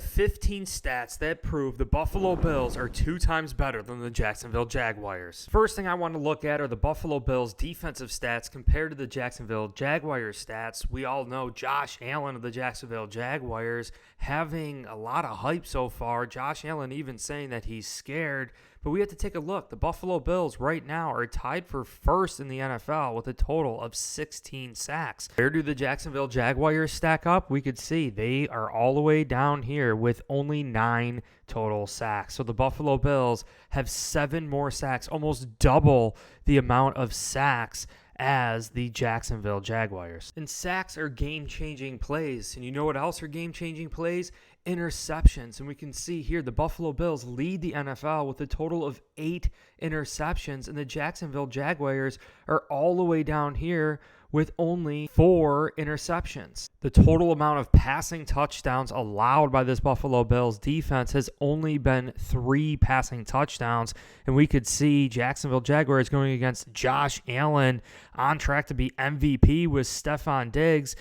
15 stats that prove the Buffalo Bills are 2 times better than the Jacksonville Jaguars. First thing I want to look at are the Buffalo Bills defensive stats compared to the Jacksonville Jaguars stats. We all know Josh Allen of the Jacksonville Jaguars having a lot of hype so far. Josh Allen even saying that he's scared. But we have to take a look. The Buffalo Bills right now are tied for first in the NFL with a total of 16 sacks. Where do the Jacksonville Jaguars stack up? We could see they are all the way down here with only 9 total sacks. So the Buffalo Bills have 7 more sacks, almost double the amount of sacks as the Jacksonville Jaguars. And sacks are game-changing plays. And you know what else are game-changing plays? Interceptions. And we can see here the Buffalo Bills lead the NFL with a total of 8 interceptions, and the Jacksonville Jaguars are all the way down here with only 4 interceptions. The total amount of passing touchdowns allowed by this Buffalo Bills defense has only been 3 passing touchdowns, and we could see Jacksonville Jaguars going against Josh Allen on track to be MVP with Stephon Diggs.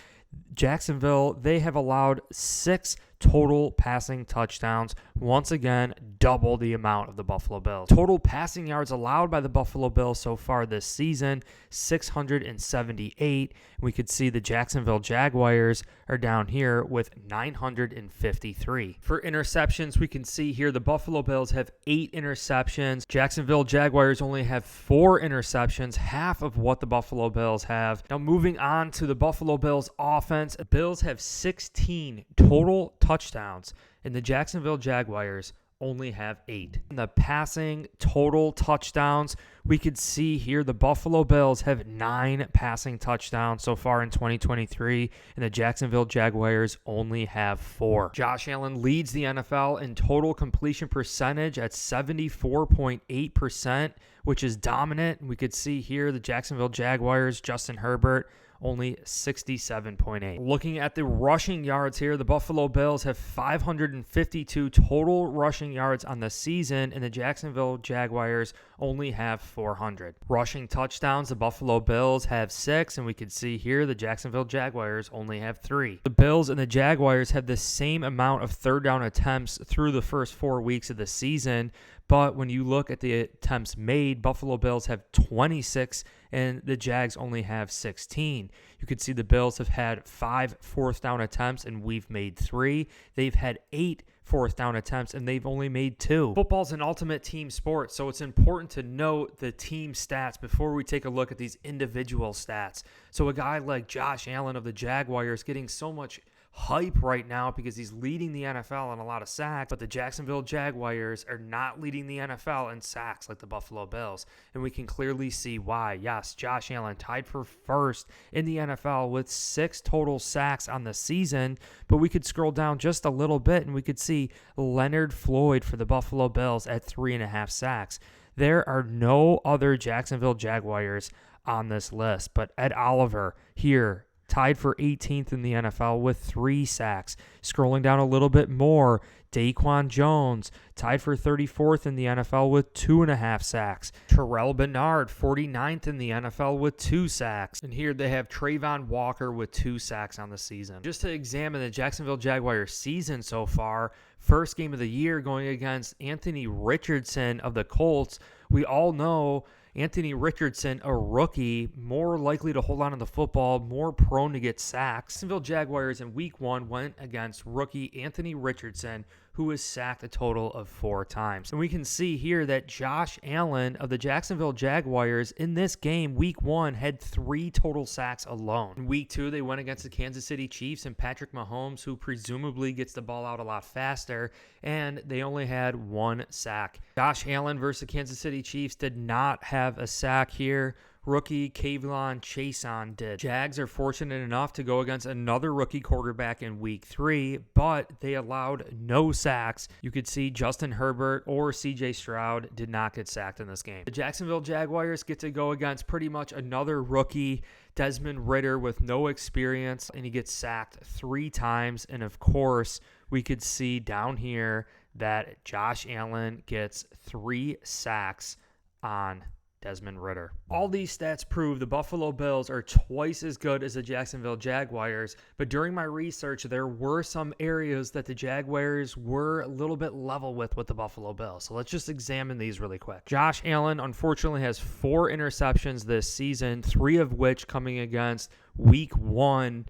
Jacksonville, they have allowed 6 total passing touchdowns. Once again, double the amount of the Buffalo Bills. Total passing yards allowed by the Buffalo Bills so far this season, 678. We could see the Jacksonville Jaguars are down here with 953. For interceptions, we can see here the Buffalo Bills have 8 interceptions. Jacksonville Jaguars only have 4 interceptions, half of what the Buffalo Bills have. Now moving on to the Buffalo Bills offense, the Bills have 16 total touchdowns, and the Jacksonville Jaguars only have 8. In the passing total touchdowns, we could see here the Buffalo Bills have 9 passing touchdowns so far in 2023, and the Jacksonville Jaguars only have 4. Josh Allen leads the NFL in total completion percentage at 74.8%, which is dominant. We could see here the Jacksonville Jaguars, Justin Herbert, only 67.8. Looking at the rushing yards here, the Buffalo Bills have 552 total rushing yards on the season, and the Jacksonville Jaguars only have 400. Rushing touchdowns, the Buffalo Bills have 6, and we can see here the Jacksonville Jaguars only have 3. The Bills and the Jaguars have the same amount of third down attempts through the first 4 weeks of the season, but when you look at the attempts made, Buffalo Bills have 26 and the Jags only have 16. You can see the Bills have had 5 fourth down attempts and we've made 3. They've had 8 fourth down attempts and they've only made 2. Football's an ultimate team sport, so it's important to note the team stats before we take a look at these individual stats. So a guy like Josh Allen of the Jaguars getting so much hype right now because he's leading the NFL in a lot of sacks, but the Jacksonville Jaguars are not leading the NFL in sacks like the Buffalo Bills, and we can clearly see why. Yes, Josh Allen tied for first in the NFL with 6 total sacks on the season, but we could scroll down just a little bit and we could see Leonard Floyd for the Buffalo Bills at 3.5 sacks. There are no other Jacksonville Jaguars on this list, but Ed Oliver here tied for 18th in the NFL with 3 sacks. Scrolling down a little bit more, Daquan Jones tied for 34th in the NFL with 2.5 sacks. Terrell Bernard, 49th in the NFL with 2 sacks. And here they have Trayvon Walker with 2 sacks on the season. Just to examine the Jacksonville Jaguars season so far, first game of the year going against Anthony Richardson of the Colts. We all know Anthony Richardson, a rookie, more likely to hold on to the football, more prone to get sacks. Jacksonville Jaguars in week 1 went against rookie Anthony Richardson, who was sacked a total of 4 times. And we can see here that Josh Allen of the Jacksonville Jaguars in this game, week 1, had 3 total sacks alone. In week 2, they went against the Kansas City Chiefs and Patrick Mahomes, who presumably gets the ball out a lot faster, and they only had 1 sack. Josh Allen versus the Kansas City Chiefs did not have a sack here. Rookie Kavon Chason did. Jags are fortunate enough to go against another rookie quarterback in week 3, but they allowed no sacks. You could see Justin Herbert or CJ Stroud did not get sacked in this game. The Jacksonville Jaguars get to go against pretty much another rookie, Desmond Ridder, with no experience, and he gets sacked 3 times. And of course, we could see down here that Josh Allen gets 3 sacks on Desmond Ridder. All these stats prove the Buffalo Bills are twice as good as the Jacksonville Jaguars, but during my research, there were some areas that the Jaguars were a little bit level with the Buffalo Bills. So let's just examine these really quick. Josh Allen, unfortunately, has 4 interceptions this season, 3 of which coming against Week 1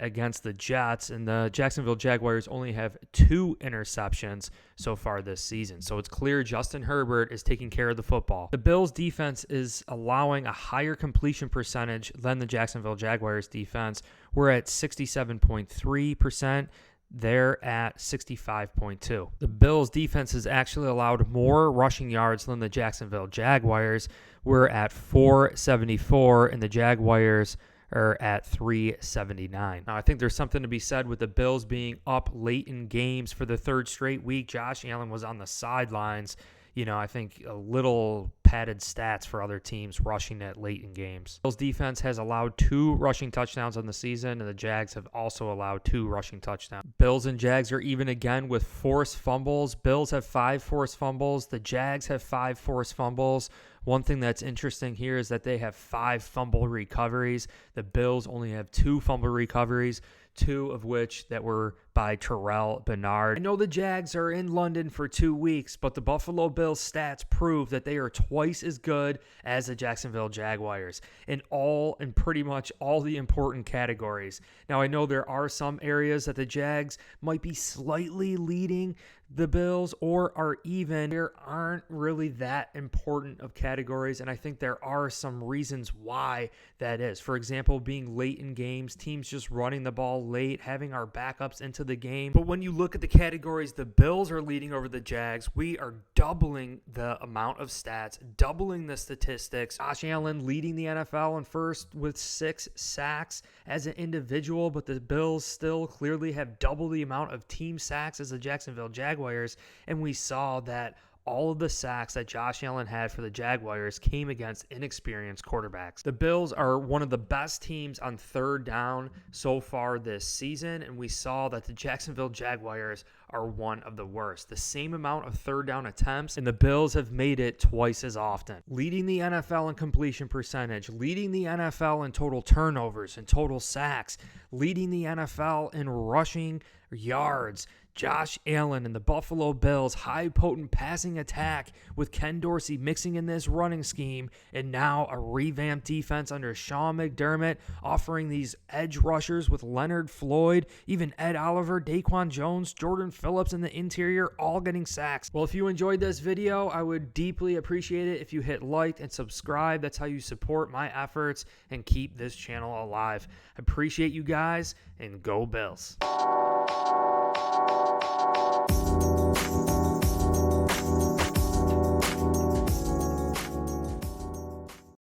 against the Jets, and the Jacksonville Jaguars only have 2 interceptions so far this season. So it's clear Justin Herbert is taking care of the football. The Bills defense is allowing a higher completion percentage than the Jacksonville Jaguars defense. We're at 67.3%. They're at 65.2. The Bills defense has actually allowed more rushing yards than the Jacksonville Jaguars. We're at 474, and the Jaguars are at 379. Now, I think there's something to be said with the Bills being up late in games for the 3rd straight week. Josh Allen was on the sidelines. I think a little padded stats for other teams rushing it late in games. Bills defense has allowed 2 rushing touchdowns on the season, and the Jags have also allowed 2 rushing touchdowns. Bills and Jags are even again with forced fumbles. Bills have 5 forced fumbles. The Jags have 5 forced fumbles. One thing that's interesting here is that they have 5 fumble recoveries. The Bills only have 2 fumble recoveries, 2 of which that were by Terrell Bernard. I know the Jags are in London for 2 weeks, but the Buffalo Bills stats prove that they are twice as good as the Jacksonville Jaguars in pretty much all the important categories. Now, I know there are some areas that the Jags might be slightly leading the Bills or are even. There aren't really that important of categories, and I think there are some reasons why that is. For example, being late in games, teams just running the ball late, having our backups into the game. But when you look at the categories, the Bills are leading over the Jags. We are doubling the amount of stats, doubling the statistics. Josh Allen leading the NFL in first with 6 sacks as an individual, but the Bills still clearly have double the amount of team sacks as the Jacksonville Jaguars, and we saw that all of the sacks that Josh Allen had for the Jaguars came against inexperienced quarterbacks. The Bills are one of the best teams on 3rd down so far this season, and we saw that the Jacksonville Jaguars are one of the worst. The same amount of 3rd down attempts, and the Bills have made it twice as often. Leading the NFL in completion percentage, leading the NFL in total turnovers and total sacks, leading the NFL in rushing yards. Josh Allen and the Buffalo Bills' high-potent passing attack with Ken Dorsey mixing in this running scheme, and now a revamped defense under Sean McDermott offering these edge rushers with Leonard Floyd, even Ed Oliver, Daquan Jones, Jordan Phillips in the interior, all getting sacks. Well, if you enjoyed this video, I would deeply appreciate it if you hit like and subscribe. That's how you support my efforts and keep this channel alive. I appreciate you guys, and go Bills.